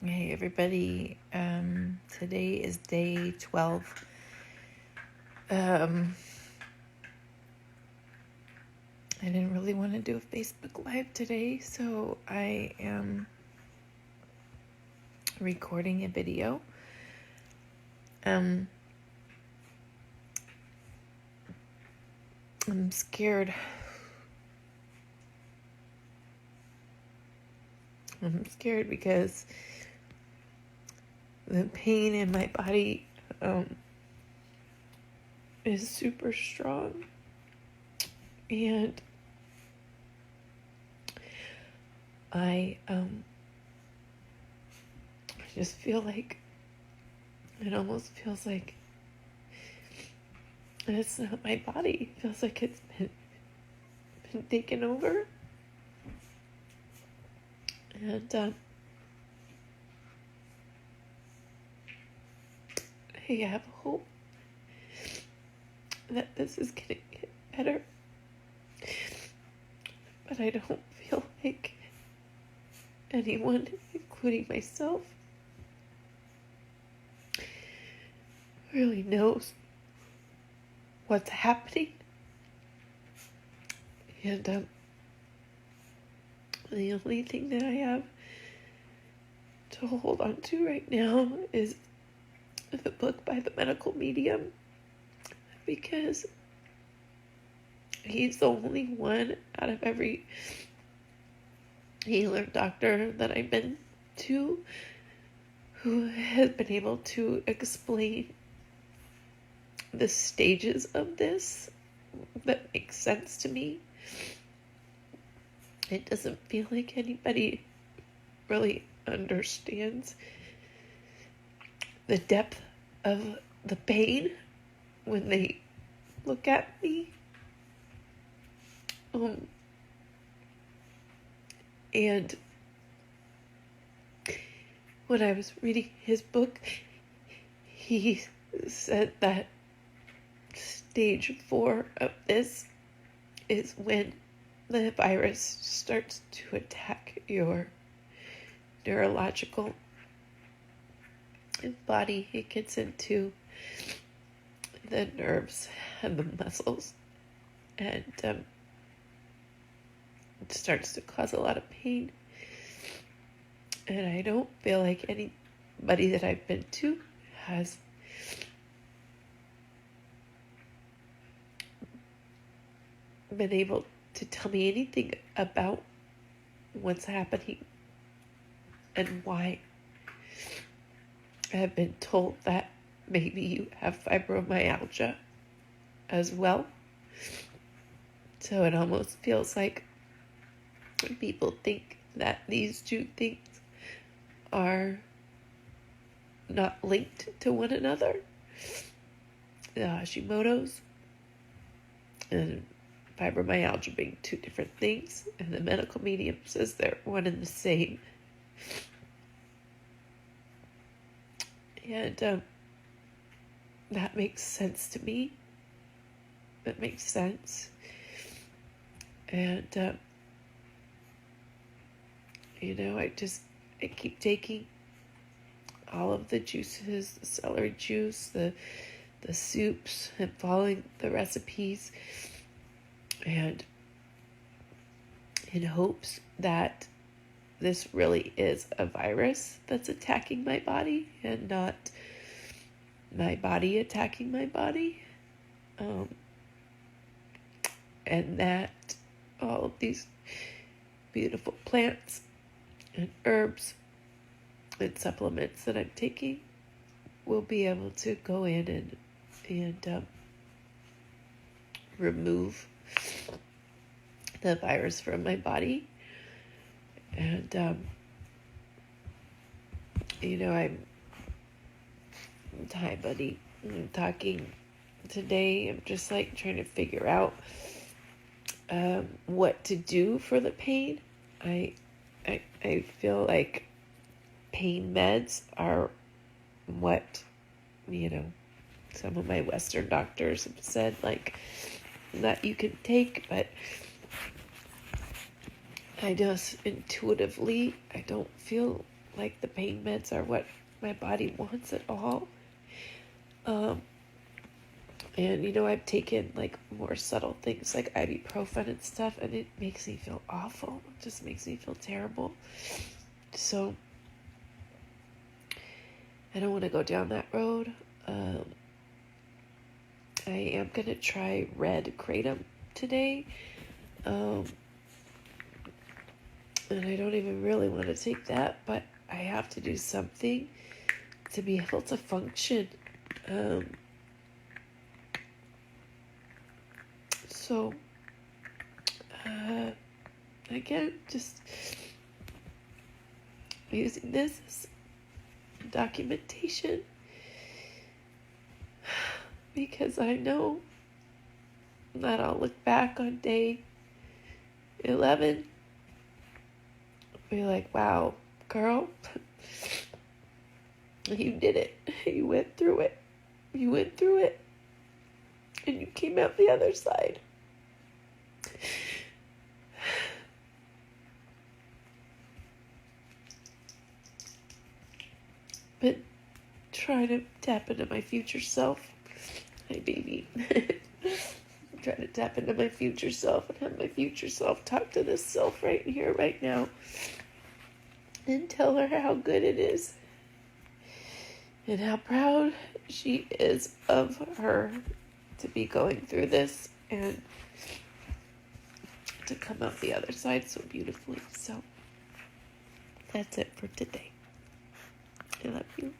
Hey everybody, today is day 12. I didn't really want to do a Facebook Live today, so I am recording a video. I'm scared. I'm scared because the pain in my body is super strong, and I just feel like it almost feels like it's not my body. It feels like it's been taken over. And I have hope that this is going to get better. But I don't feel like anyone, including myself, really knows what's happening. And the only thing that I have to hold on to right now is the book by the medical medium, because he's the only one out of every healer doctor that I've been to who has been able to explain the stages of this that makes sense to me. It doesn't feel like anybody really understands the depth of the pain when they look at me. And when I was reading his book, he said that stage 4 of this is when the virus starts to attack your neurological body. It gets into the nerves and the muscles, and it starts to cause a lot of pain. And I don't feel like anybody that I've been to has been able to tell me anything about what's happening and why. I have been told that maybe you have fibromyalgia as well. So it almost feels like people think that these two things are not linked to one another. The Hashimoto's and fibromyalgia being two different things, and the medical medium says they're one and the same. And that makes sense to me. That makes sense. And I keep taking all of the juices, the celery juice, the soups, and following the recipes, and in hopes that this really is a virus that's attacking my body and not my body attacking my body. And that all of these beautiful plants and herbs and supplements that I'm taking will be able to go in and remove the virus from my body. And hi buddy, I'm talking today. I'm just like trying to figure out what to do for the pain. I feel like pain meds are what some of my Western doctors have said, like, that you can take, but I just intuitively, I don't feel like the pain meds are what my body wants at all. And I've taken like more subtle things like ibuprofen and stuff, and it makes me feel awful. It just makes me feel terrible. So I don't want to go down that road. I am going to try red kratom today. And I don't even really want to take that, but I have to do something to be able to function. So, again, just using this as documentation, because I know that I'll look back on day 11 and be like, wow, girl, you did it. You went through it. You went through it. And you came out the other side. But trying to tap into my future self. Hi, baby. Trying to tap into my future self and have my future self talk to this self right here, right now. And tell her how good it is. And how proud she is of her to be going through this and to come out the other side so beautifully. So that's it for today. I love you.